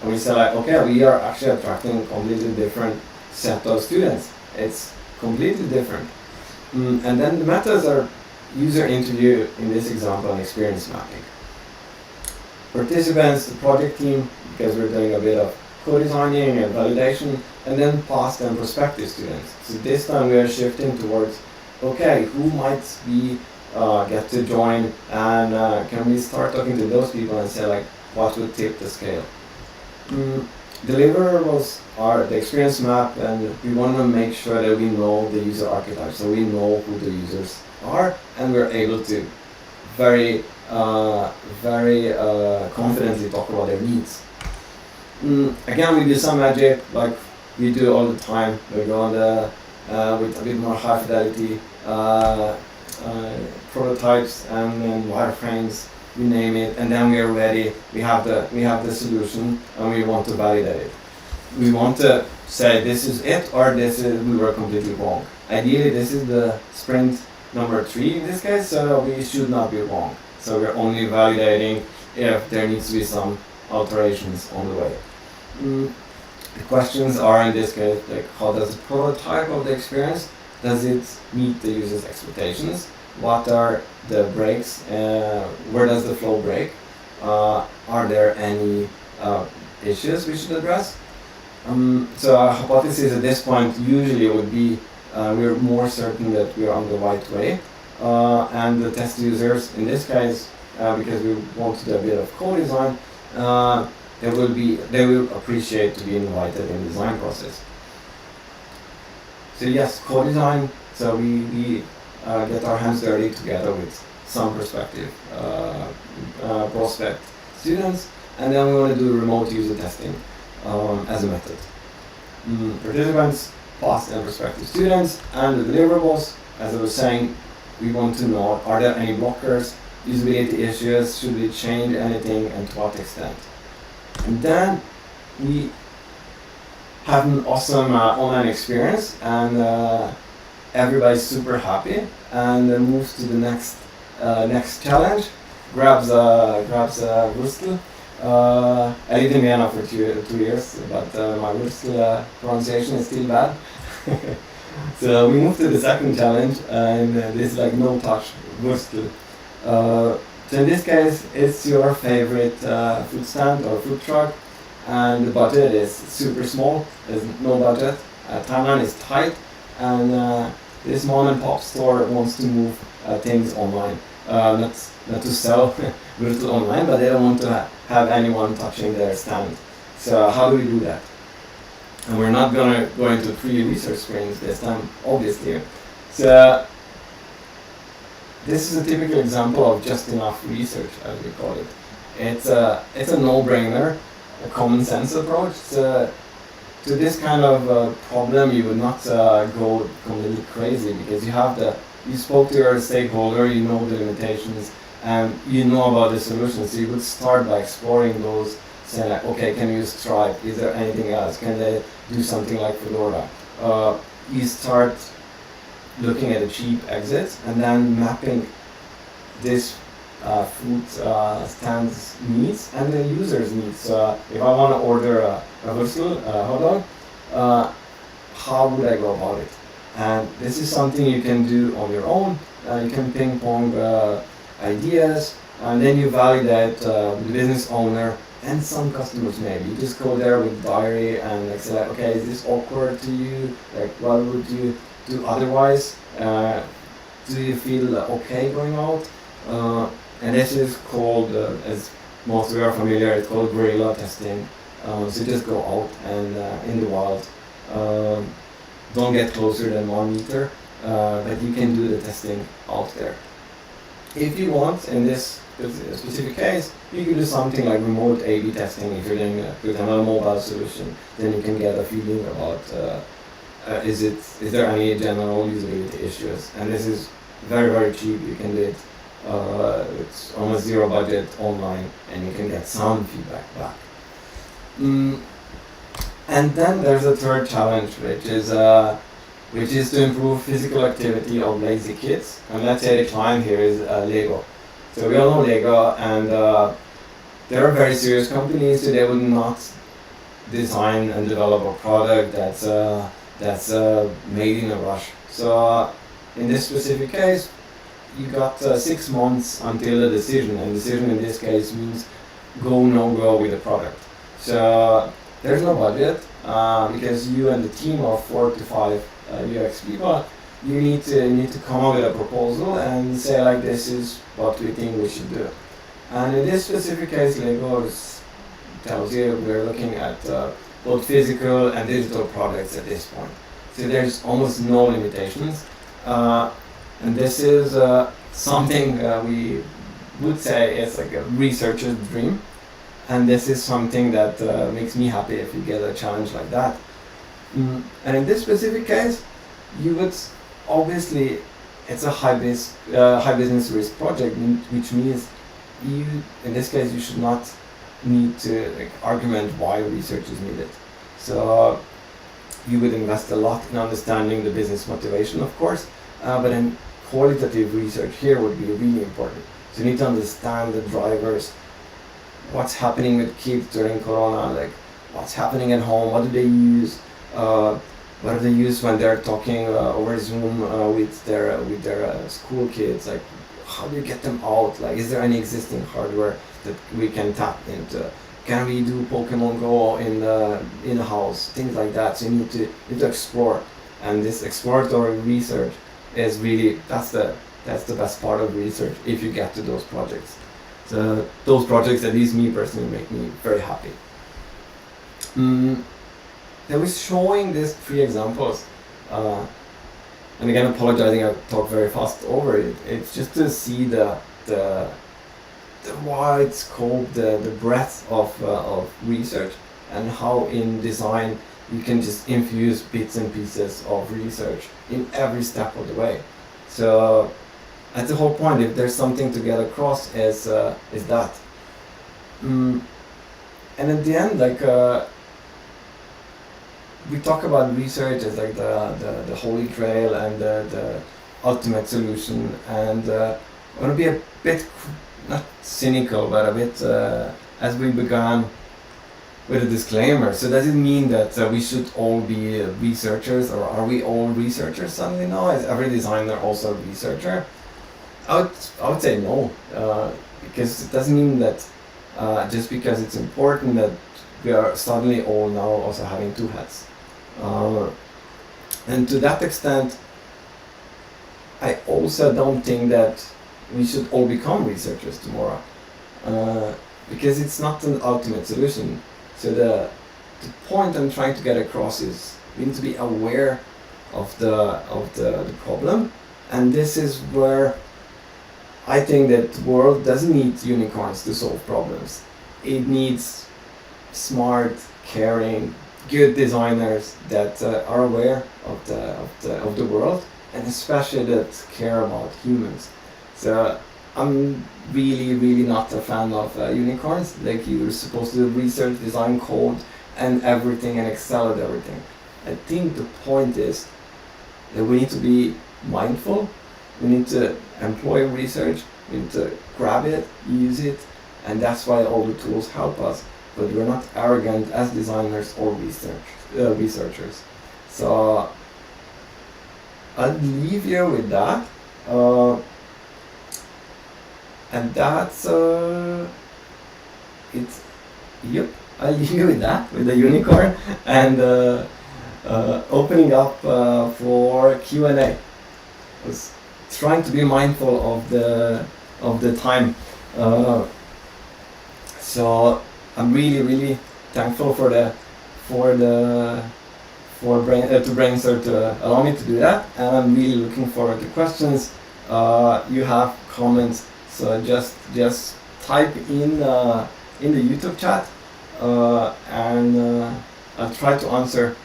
and we said, like, okay, we are actually attracting a completely different set of students. It's completely different. And then the methods are user interview, in this example, and experience mapping. Participants, the project team, because we're doing a bit of co-designing and validation, and then past and prospective students. So this time we are shifting towards, okay, who might be get to join, and can we start talking to those people and say, like, what would tip the scale? Deliverables are the experience map, and we want to make sure that we know the user archetype, so we know who the users are, and we're able to very confidently talk about their needs. Again, we do some magic, like we do all the time. We go on the with a bit more high fidelity prototypes and wireframes, you name it, and then we are ready. We have the solution, and we want to validate it. We want to say this is it, or we were completely wrong. Ideally, this is the sprint number 3 in this case, so we should not be wrong. So we're only validating if there needs to be some alterations on the way. The questions are, in this case, like, how does the prototype of the experience, does it meet the user's expectations? What are the breaks? Where does the flow break? Are there any issues we should address? So our hypothesis at this point usually would be we're more certain that we are on the right way. And the test users, in this case, because we want to do a bit of co-design, they will appreciate to be invited in the design process. So yes, co-design. So we get our hands dirty together with some prospective prospect students, and then we want to do remote user testing as a method. Participants, past and prospective students, and the deliverables. As I was saying, we want to know, are there any blockers, usability issues, should we change anything, and to what extent? And then we have an awesome online experience, and everybody's super happy, and moves to the next challenge. Grabs a Wurstel. I lived in Vienna for 2 years, but my Wurstel pronunciation is still bad. So we moved to the second challenge, and this is like no touch Wurstel. So in this case, it's your favorite food stand or food truck, and the budget is super small. There's no budget. Timeline is tight, and this mom and pop store wants to move things online. Not to sell Wurstel online, but they don't want to have anyone touching their stand. So how do we do that? And we're not gonna go into free research screens this time, obviously. So this is a typical example of just enough research, as we call it. It's a no-brainer, a common sense approach. To this kind of problem, you would not go completely crazy, because you spoke to your stakeholder, you know the limitations, and you know about the solutions. So you would start by exploring those, saying like, okay, can you use Stripe? Is there anything else? Can they do something like Fedora? You start looking at the cheap exits and then mapping this food stand's needs and the user's needs. So if I want to order a Würstel, hot dog, how would I go about it? And this is something you can do on your own. You can ping pong ideas, and then you validate the business owner and some customers maybe. You just go there with diary and like say, okay, is this awkward to you? Like, what would you do otherwise? Do you feel okay going out? And this is called, as most of you are familiar, it's called guerrilla testing. So just go out and in the wild. Don't get closer than 1 meter, but you can do the testing out there. If you want, in this specific case, you can do something like remote A/B testing. If you're doing with a mobile solution, then you can get a feeling about is there any general usability issues. And this is very, very cheap. You can do it. It's almost zero budget online, and you can get some feedback back. And then there's a third challenge, which is to improve physical activity of lazy kids. And let's say the client here is Lego. So we all know Lego, and they're a very serious company, so they would not design and develop a product that's made in a rush. So in this specific case, you got 6 months until the decision, and decision in this case means go, no go with the product. So there's no budget, because you and the team of 4 to 5 UX people, you need to come up with a proposal and say like, this is what we think we should do. And in this specific case, Lego tells you we're looking at both physical and digital products at this point. So there's almost no limitations. And this is something we would say is like a researcher's dream. And this is something that makes me happy if you get a challenge like that. And in this specific case, you would obviously, it's a high business risk project, which means in this case, you should not need to argument why research is needed. So you would invest a lot in understanding the business motivation, of course, but then qualitative research here would be really important. So you need to understand the drivers, what's happening with kids during Corona, like what's happening at home, what do they use, what do they use when they're talking over Zoom with their school kids, like how do you get them out, like is there any existing hardware that we can tap into, can we do Pokemon Go in the house, things like that. So you need to explore, and this exploratory research is really, that's the best part of research if you get to those projects. So those projects, at least me personally, make me very happy. I was showing these 3 examples, and again apologizing I talk very fast over it. It's just to see the wide scope, the breadth of research, and how in design you can just infuse bits and pieces of research in every step of the way. So that's the whole point. If there's something to get across, is that. And at the end, like we talk about research as like the holy grail and the ultimate solution. And I want to be a bit not cynical, but a bit as we began with a disclaimer. So does it mean that we should all be researchers, or are we all researchers suddenly now? Is every designer also a researcher? I would say no, because it doesn't mean that just because it's important that we are suddenly all now also having 2 hats. And to that extent, I also don't think that we should all become researchers tomorrow, because it's not an ultimate solution. So the point I'm trying to get across is we need to be aware of the problem, and this is where I think that the world doesn't need unicorns to solve problems. It needs smart, caring, good designers that are aware of the world, and especially that care about humans. So I'm really not a fan of unicorns. Like, you're supposed to do research, design, code, and everything, and excel at everything. I think the point is that we need to be mindful. We need to employ research. We need to grab it, use it, and that's why all the tools help us. But we're not arrogant as designers or researchers. So I'll leave you with that. And that's it. Yep, I'll leave you with that, with the unicorn, and opening up for Q&A. I was trying to be mindful of the time. So I'm really thankful to Brainster to allow me to do that, and I'm really looking forward to questions. You have comments, so just type in the YouTube chat, and I'll try to answer.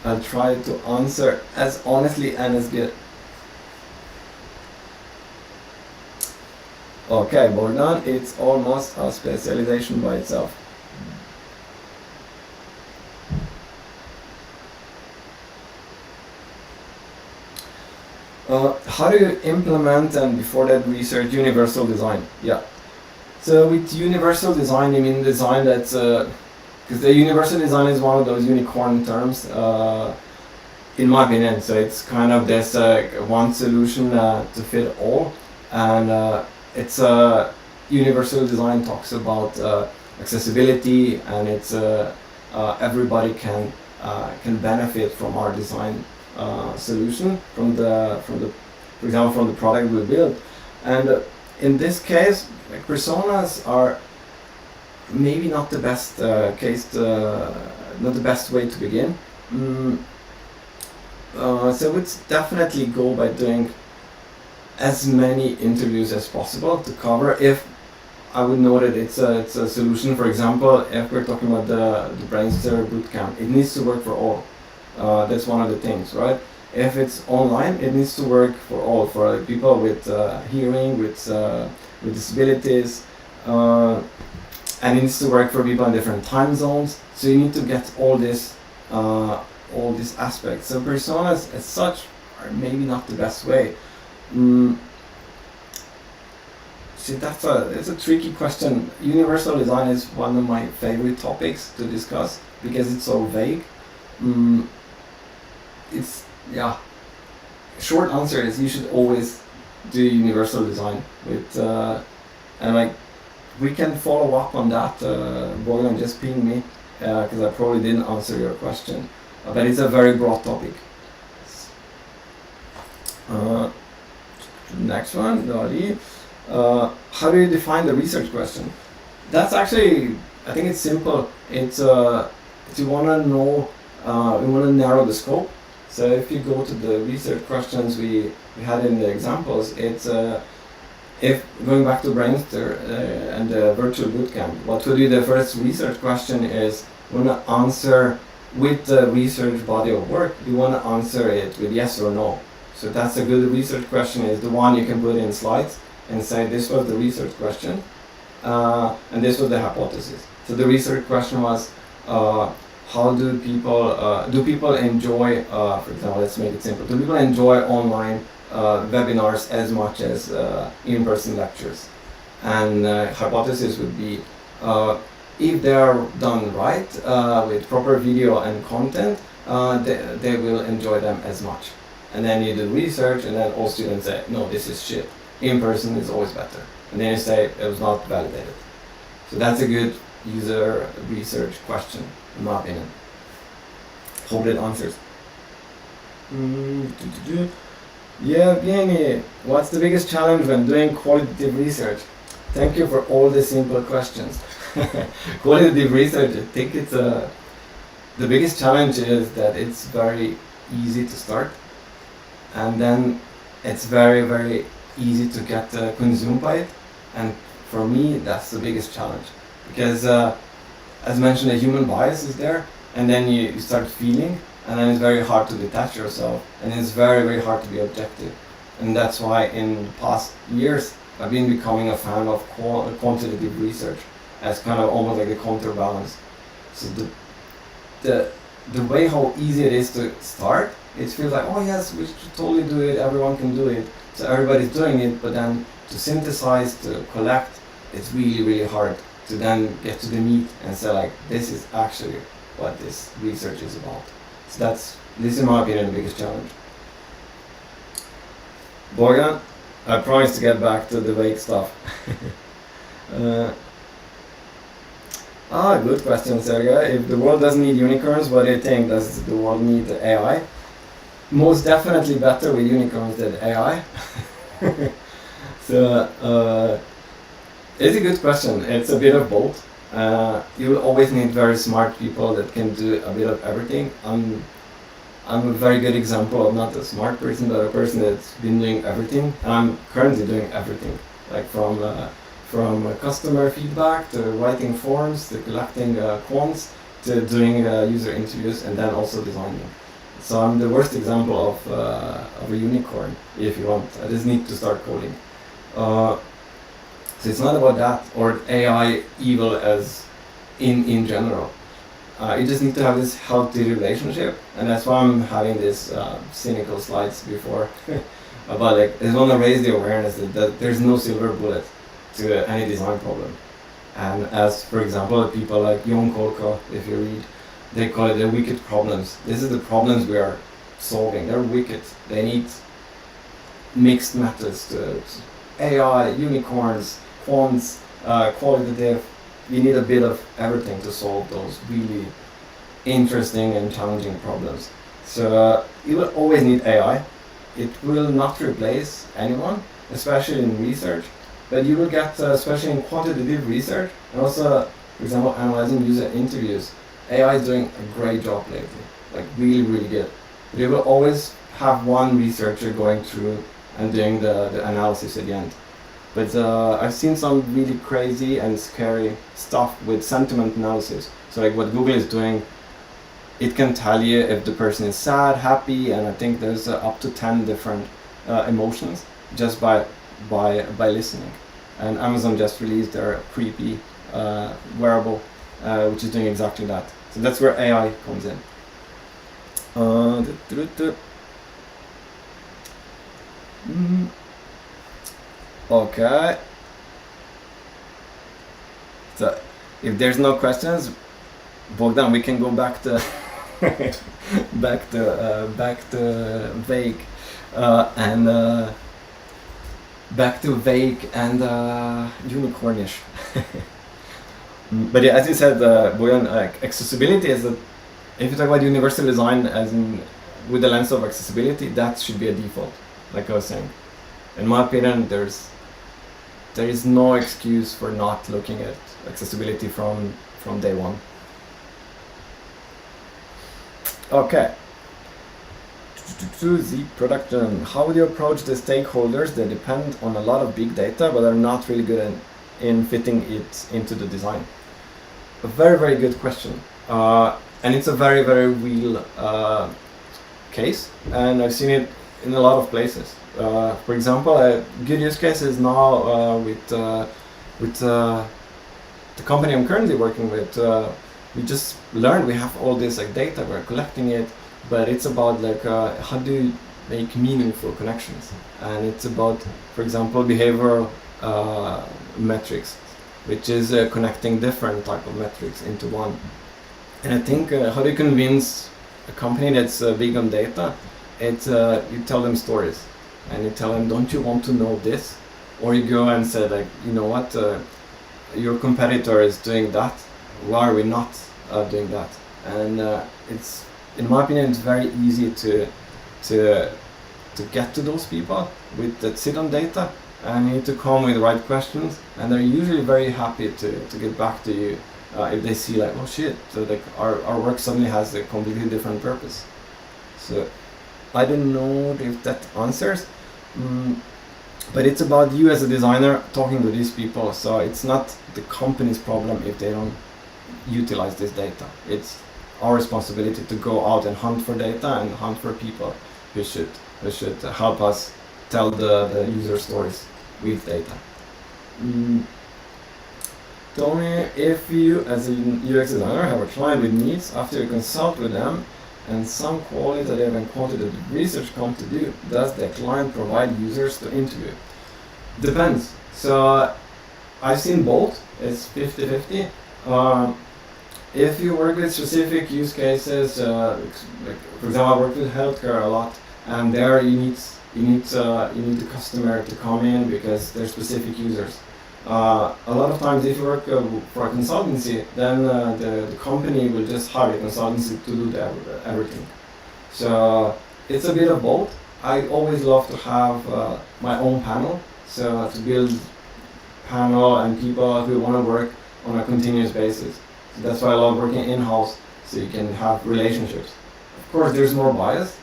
I'll try to answer as honestly and as good. Okay, Bogdan, it's almost a specialization by itself. How do you implement, and before that research, universal design? Yeah. So with universal design, I mean design that's, because the universal design is one of those unicorn terms, in my opinion. So it's kind of this one solution to fit all, and it's universal design talks about accessibility, and it's everybody can benefit from our design solution, from the for example from the product we build. And in this case, like, personas are maybe not the best not the best way to begin. So it's definitely go by doing as many interviews as possible to cover. If I would know that it's a solution, for example, if we're talking about the Brainster Bootcamp, it needs to work for all. That's one of the things, right? If it's online, it needs to work for all, for like, people with hearing, with disabilities, and it needs to work for people in different time zones. So you need to get all these aspects. So personas as such are maybe not the best way. See, it's a tricky question. Universal design is one of my favorite topics to discuss because it's so vague. Short answer is you should always do universal design with, and like, we can follow up on that. Bogdan, just ping me because I probably didn't answer your question, but it's a very broad topic. Next one, Dari. How do you define the research question? That's actually, I think it's simple. It's you want to know, we want to narrow the scope. So if you go to the research questions we had in the examples, it's if going back to Brainster and the virtual bootcamp, what would be the first research question is, you want to answer with the research body of work, you want to answer it with yes or no. So that's a good research question, is the one you can put in slides and say this was the research question, and this was the hypothesis. So the research question was, how do people enjoy, for example, let's make it simple, do people enjoy online webinars as much as in-person lectures? And hypothesis would be, if they are done right, with proper video and content, they will enjoy them as much. And then you do research, and then all students say, no, this is shit. In-person is always better. And then you say, it was not validated. So that's a good user research question, in my opinion. Hope that answers. Yeah, Vianney, what's the biggest challenge when doing qualitative research? Thank you for all the simple questions. Qualitative research, I think it's the biggest challenge is that it's very easy to start, and then it's very, very easy to get consumed by it. And for me, that's the biggest challenge, because as mentioned, the human bias is there, and then you start feeling, and then it's very hard to detach yourself, and it's very, very hard to be objective. And that's why in the past years I've been becoming a fan of quantitative research as kind of almost like a counterbalance. So the way how easy it is to start, it feels like, oh yes, we should totally do it, everyone can do it, so everybody's doing it, but then to synthesize, to collect, it's really, really hard to then get to the meat and say like, this is actually what this research is about. So this is in my opinion the biggest challenge. Borgan, I promise to get back to the vague stuff. Good question, Sergey. If the world doesn't need unicorns, what do you think? Does the world need AI? Most definitely better with unicorns than AI. So, it's a good question. It's a bit of both. You will always need very smart people that can do a bit of everything. I'm a very good example of not a smart person, but a person that's been doing everything. And I'm currently doing everything, like from customer feedback to writing forms to collecting quants to doing user interviews and then also designing. So I'm the worst example of a unicorn, if you want. I just need to start coding. So it's not about that or AI evil as in general. You just need to have this healthy relationship, and that's why I'm having this cynical slides before about like I want to raise the awareness that there's no silver bullet to any design problem. And as for example, people like Jon Kolko, if you read, they call it the wicked problems. This is the problems we are solving. They're wicked. They need mixed methods to AI, unicorns, quants, qualitative. You need a bit of everything to solve those really interesting and challenging problems. So you will always need AI. It will not replace anyone, especially in research, but you will get, especially in quantitative research, and also, for example, analyzing user interviews. AI is doing a great job lately, like really, really good. But you will always have one researcher going through and doing the analysis at the end. But I've seen some really crazy and scary stuff with sentiment analysis. So like what Google is doing, it can tell you if the person is sad, happy, and I think there's up to 10 different emotions just by listening. And Amazon just released their creepy wearable, which is doing exactly that. So that's where AI comes in. Okay. So if there's no questions, Bogdan, we can go back to back to vague and back to vague and unicornish. But yeah, as you said, Bojan, accessibility is that if you talk about universal design as in with the lens of accessibility, that should be a default, like I was saying. In my opinion, there is no excuse for not looking at accessibility from day one. Okay. To the production, how would you approach the stakeholders that depend on a lot of big data but are not really good in fitting it into the design? A very, very good question. And it's a very, very real case, and I've seen it in a lot of places. For example, a good use case is now with the company I'm currently working with. We just learned we have all this like data, we're collecting it, but it's about like how do you make meaningful connections, and it's about, for example, behavioral metrics, which is connecting different type of metrics into one. And I think how do you convince a company that's big on data? It's you tell them stories, and you tell them, don't you want to know this? Or you go and say like, you know what, your competitor is doing that, why are we not doing that? And it's, in my opinion, it's very easy to get to those people that sit on data, and you need to come with the right questions, and they're usually very happy to get back to you if they see like, oh shit, so like our work suddenly has a completely different purpose. So I don't know if that answers. But it's about you as a designer talking to these people. So it's not the company's problem if they don't utilize this data. It's our responsibility to go out and hunt for data and hunt for people who should help us tell the user stories with data. Tell me, if you as a UX designer have a client with needs, after you consult with them and some qualitative and quantitative research come to do, does the client provide users to interview? Depends. So I've seen both. It's 50-50. If you work with specific use cases, like for example, I work with healthcare a lot, and there you need the customer to come in because they're specific users. A lot of times, if you work for a consultancy, then the company will just hire a consultancy to do everything. So it's a bit of both. I always love to have my own panel, so to build panel and people who want to work on a continuous basis. So that's why I love working in-house, so you can have relationships. Of course, there's more bias,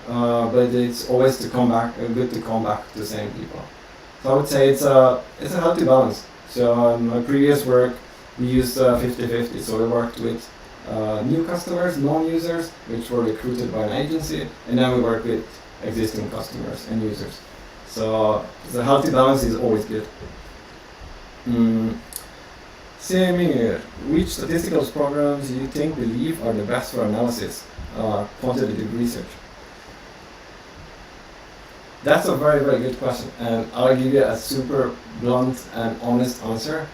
but it's always good to come back to the same people. So I would say it's a healthy balance. So in my previous work, we used 50-50. So we worked with new customers, non-users, which were recruited by an agency, and then we worked with existing customers and users. So the healthy balance is always good. Same here. Which statistical programs do you believe are the best for analysis, quantitative research? That's a very, very good question, and I'll give you a super blunt and honest answer.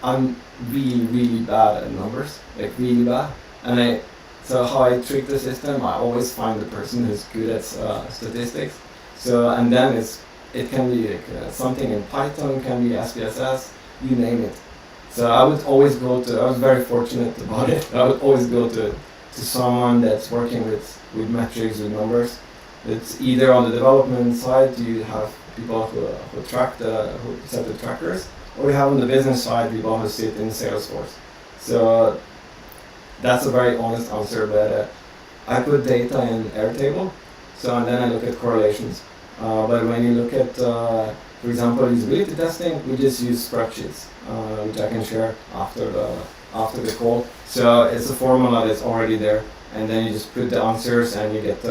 I'm really, really bad at numbers, like really bad. And so how I trick the system, I always find the person who's good at statistics. So, and then it can be like something in Python, can be SPSS, you name it. So I would always I was very fortunate about it. I would always go to someone that's working with metrics, with numbers. It's either on the development side, you have people who set the trackers, or you have on the business side people who sit in Salesforce. So that's a very honest answer, but I put data in Airtable, and then I look at correlations. But when you look at, for example, usability testing, we just use spreadsheets, which I can share after the call. So it's a formula that's already there, and then you just put the answers and you get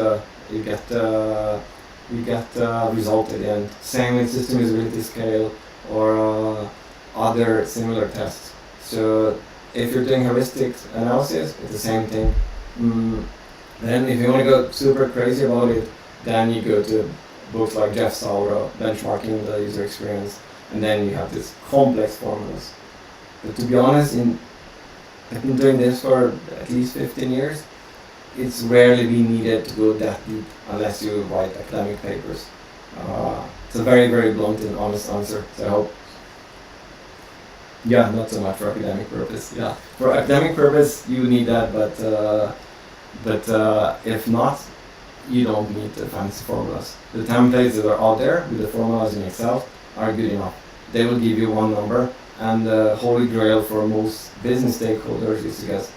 result at the end. Same with system usability scale or other similar tests. So if you're doing heuristic analysis, it's the same thing. Then if you want to go super crazy about it, then you go to books like Jeff Sauro, benchmarking the user experience, and then you have these complex formulas. But to be honest, I've been doing this for at least 15 years. It's rarely been needed to go that deep unless you write academic papers. It's a very, very blunt and honest answer, so I hope. Yeah, not so much for academic purpose. Yeah, for academic purpose you need that, but if not, you don't need the fancy formulas. The templates that are out there with the formulas in Excel are good enough. They will give you one number, and the holy grail for most business stakeholders is to get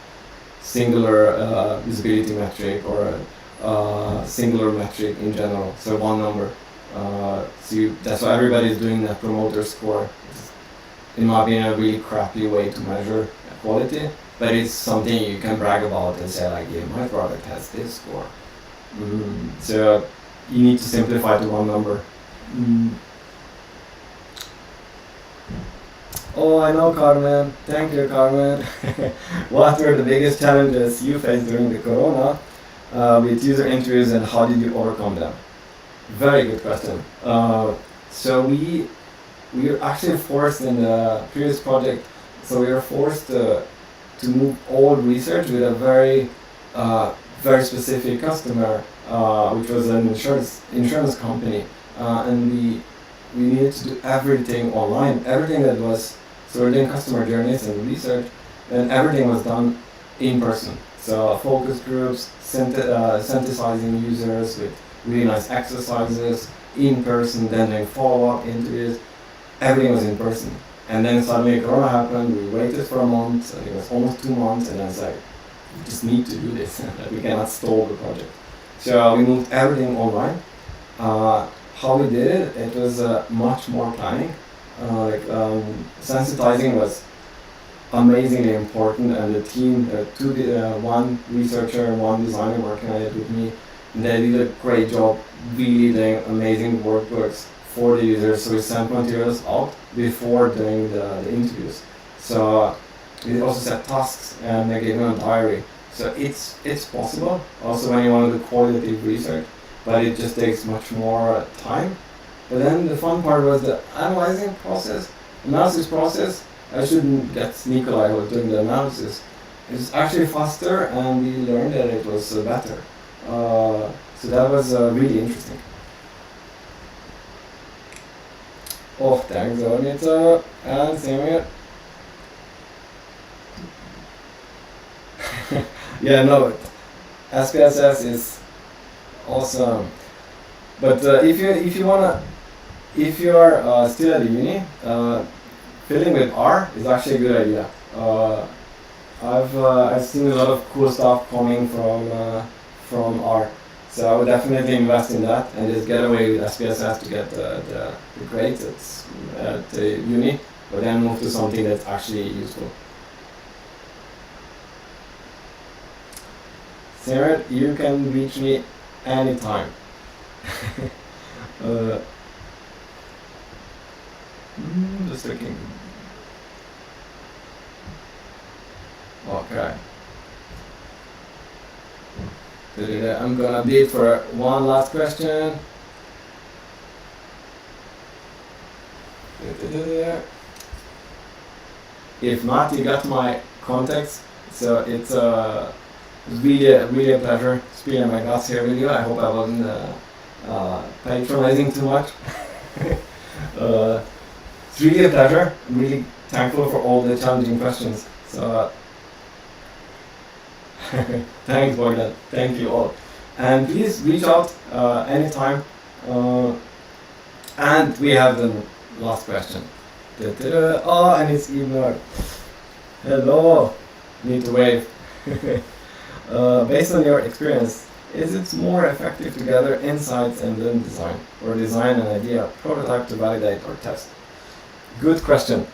singular usability metric or a singular metric in general, so one number. That's why everybody is doing that promoter score. It's, in my opinion, a really crappy way to measure quality, but it's something you can brag about and say like, yeah, my product has this score. So you need to simplify to one number. Oh, I know, Carmen. Thank you, Carmen. What were the biggest challenges you faced during the corona with user interviews, and how did you overcome them? Very good question. So we were actually forced in the previous project, so we were forced to move all research with a very specific customer, which was an insurance company, and we needed to do everything online. Everything that was, so we're doing customer journeys and research, and everything was done in person. So focus groups, synthesizing users with really nice exercises in person, then doing follow-up interviews. Everything was in person. And then suddenly Corona happened, we waited for a month, I think it was almost 2 months, and then it's like, we just need to do this. We cannot stall the project. So we moved everything online. how we did it, it was much more planning. Sensitizing was amazingly important, and the team, one researcher and one designer working on it with me, and they did a great job really doing amazing workbooks for the users. So we sent materials out before doing the interviews. So we also set tasks and they gave them a diary. So it's possible also when you want to do qualitative research, but it just takes much more time. But then the fun part was the analysis process. I shouldn't get Nikolai who was doing the analysis. It's actually faster, and we learned that it was better. So that was really interesting. Oh, thanks, Anita, and Samir. Yeah, no, SPSS is awesome. But if you are still at the uni, filling with R is actually a good idea. I've seen a lot of cool stuff coming from R, so I would definitely invest in that and just get away with SPSS to get the grades at the uni, but then move to something that's actually useful. Sarah, you can reach me anytime. Just looking. Okay. I'm gonna bid for one last question. If not, you got my contacts. So it's really a pleasure spilling my guts here with you. I hope I wasn't patronizing too much. It's really a pleasure. I'm really thankful for all the challenging questions. So thanks, Bogdan. Thank you all. And please reach out anytime. And we have the last question. Oh, and it's Ignar. Hello. Need to wave. Based on your experience, is it more effective to gather insights and then design, or design an idea, prototype to validate or test? Good question.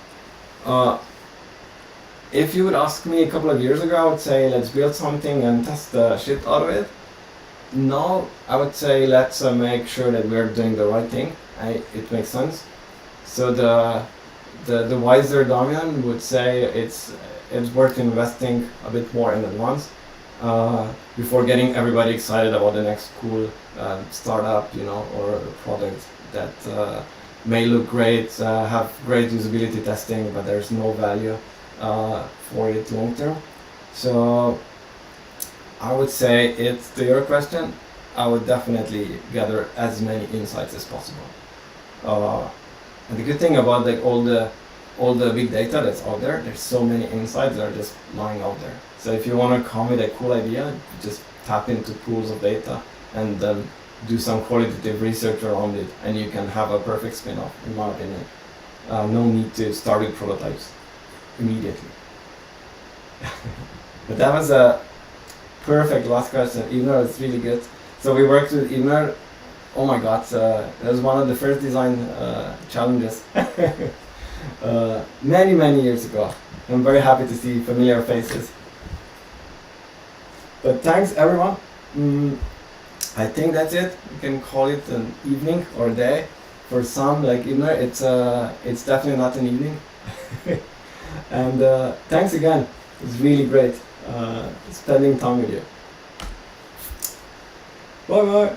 If you would ask me a couple of years ago, I would say let's build something and test the shit out of it. Now I would say let's make sure that we're doing the right thing. It makes sense. So the wiser Damian would say it's worth investing a bit more in advance before getting everybody excited about the next cool startup, or product that may look great, have great usability testing, but there's no value for it long term. So I would say, it's to your question, I would definitely gather as many insights as possible. And the good thing about all the big data that's out there, there's so many insights that are just lying out there. So if you want to come with a cool idea, just tap into pools of data and then do some qualitative research around it, and you can have a perfect spin-off, in my opinion. No need to start with prototypes immediately. But that was a perfect last question. Ignar, it's really good. So we worked with Ignar. Oh my god, that was one of the first design challenges. Many years ago. I'm very happy to see familiar faces. But thanks everyone. I think that's it. You can call it an evening or a day. For some, like Ignar, it's definitely not an evening. And thanks again. It's really great spending time with you. Bye bye.